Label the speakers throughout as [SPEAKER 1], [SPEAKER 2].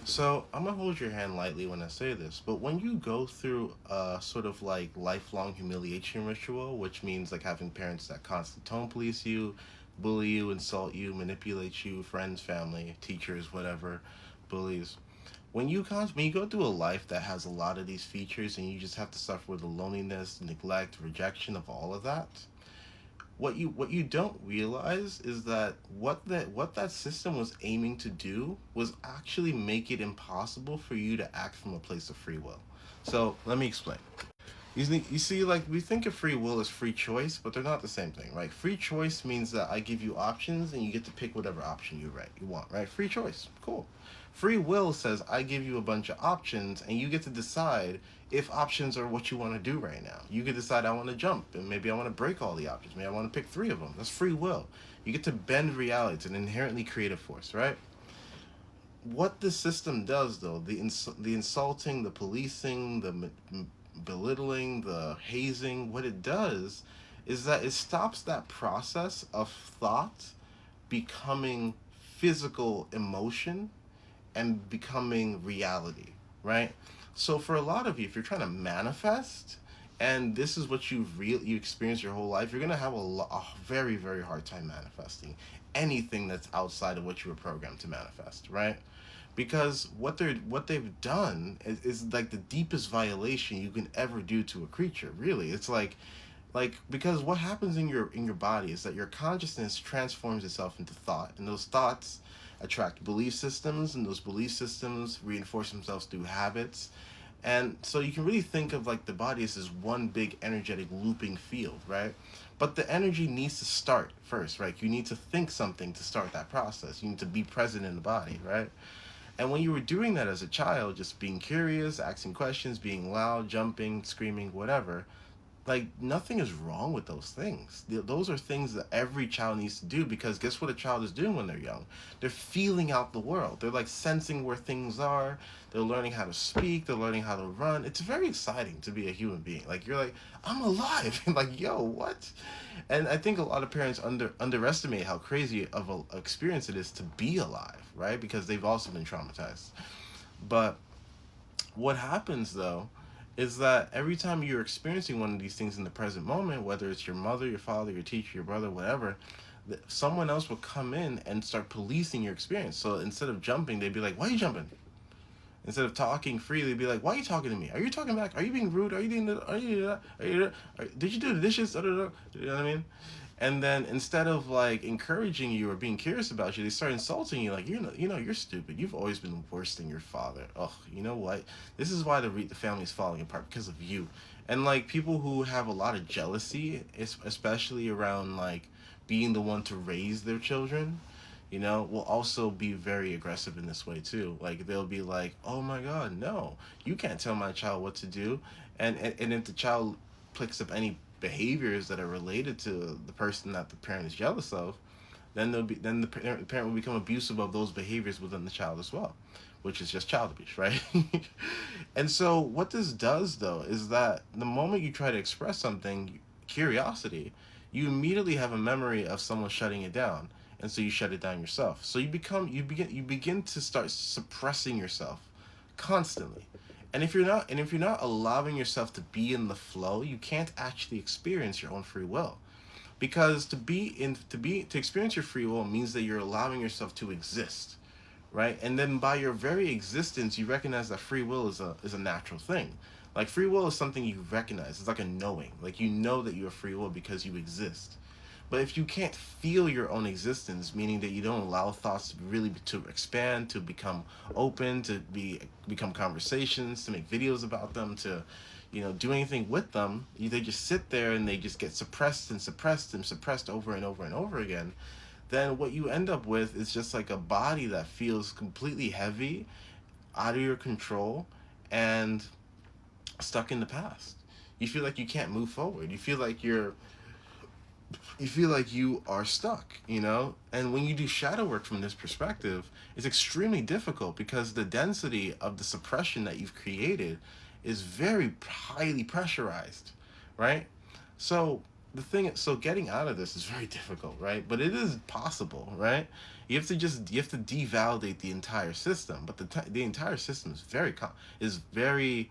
[SPEAKER 1] So I'm gonna hold your hand lightly when I say this, but when you go through a sort of like lifelong humiliation ritual, which means like having parents that constantly tone police you, bully you, insult you, manipulate you, friends, family, teachers, whatever, bullies. When you go through a life that has a lot of these features and you just have to suffer with the loneliness, neglect, rejection of all of that, what you don't realize is that what that system was aiming to do was actually make it impossible for you to act from a place of free will. So let me explain. You see, like we think of free will as free choice, but they're not the same thing, right? Free choice means that I give you options and you get to pick whatever option you want, right? Free choice, cool. Free will says I give you a bunch of options and you get to decide if options are what you want to do right now. You can decide I want to jump and maybe I want to break all the options. Maybe I want to pick three of them. That's free will. You get to bend reality. It's an inherently creative force, right? What the system does, though, the insulting, the policing, the belittling, the hazing, what it does is that it stops that process of thought becoming physical emotion and becoming reality, right? So for a lot of you, if you're trying to manifest, and this is what you experience your whole life, you're gonna have a very very hard time manifesting anything that's outside of what you were programmed to manifest, right? Because what they've done is like the deepest violation you can ever do to a creature. Really, it's like because what happens in your body is that your consciousness transforms itself into thought, and those thoughts attract belief systems, and those belief systems reinforce themselves through habits. And so you can really think of like the body as this one big energetic looping field, right? But the energy needs to start first, right? You need to think something to start that process. You need to be present in the body, right? And when you were doing that as a child, just being curious, asking questions, being loud, jumping, screaming, whatever, like nothing is wrong with those things. Those are things that every child needs to do, because guess what a child is doing when they're young? They're feeling out the world. They're like sensing where things are. They're learning how to speak. They're learning how to run. It's very exciting to be a human being. Like you're like, I'm alive. Like, yo, what? And I think a lot of parents underestimate how crazy of a experience it is to be alive, right? Because they've also been traumatized. But what happens though is that every time you're experiencing one of these things in the present moment, whether it's your mother, your father, your teacher, your brother, whatever, someone else will come in and start policing your experience. So instead of jumping, they'd be like, "Why are you jumping?" Instead of talking freely, they'd be like, "Why are you talking to me? Are you talking back? Are you being rude? Are you doing that? Are you that? Did you do the dishes?" Da, da, da. You know what I mean? And then instead of like encouraging you or being curious about you, they start insulting you. Like you're stupid. You've always been worse than your father. Oh, you know what? This is why the family's falling apart, because of you. And like people who have a lot of jealousy, especially around like being the one to raise their children, will also be very aggressive in this way too. Like they'll be like, "Oh my God, no, you can't tell my child what to do," and if the child picks up any behaviors that are related to the person that the parent is jealous of, then the parent will become abusive of those behaviors within the child as well, which is just child abuse, right? And so what this does though is that the moment you try to express something, curiosity, you immediately have a memory of someone shutting it down, and so you shut it down yourself. So you begin to start suppressing yourself constantly. And if you're not allowing yourself to be in the flow, you can't actually experience your own free will. Because to experience your free will means that you're allowing yourself to exist, right? And then by your very existence, you recognize that free will is a natural thing. Like free will is something you recognize. It's like a knowing. Like you know that you are free will because you exist. But if you can't feel your own existence, meaning that you don't allow thoughts to really to expand, to become open, to become conversations, to make videos about them, to do anything with them, they just sit there and they just get suppressed and suppressed and suppressed over and over and over again. Then what you end up with is just like a body that feels completely heavy, out of your control, and stuck in the past. You feel like you can't move forward. You feel like you are stuck, And when you do shadow work from this perspective, it's extremely difficult because the density of the suppression that you've created is very highly pressurized, right? So getting out of this is very difficult, right? But it is possible, right? You have to devalidate the entire system, but the entire system is is very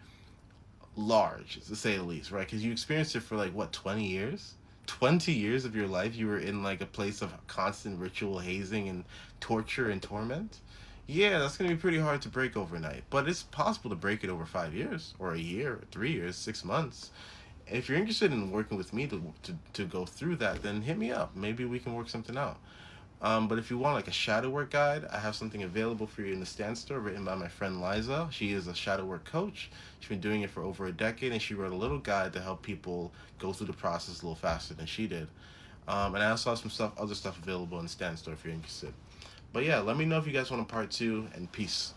[SPEAKER 1] large, to say the least, right? Because you experienced it for like what, 20 years. 20 years of your life you were in like a place of constant ritual hazing and torture and torment. Yeah, that's going to be pretty hard to break overnight, but it's possible to break it over 5 years or a year or 3 years, 6 months. If you're interested in working with me to go through that, then hit me up. Maybe we can work something out. But if you want like a shadow work guide, I have something available for you in the Stand Store, written by my friend Liza. She is a shadow work coach. She's been doing it for over a decade, and she wrote a little guide to help people go through the process a little faster than she did. And I also have some other stuff available in the Stand Store if you're interested. But yeah, let me know if you guys want a part two, and peace.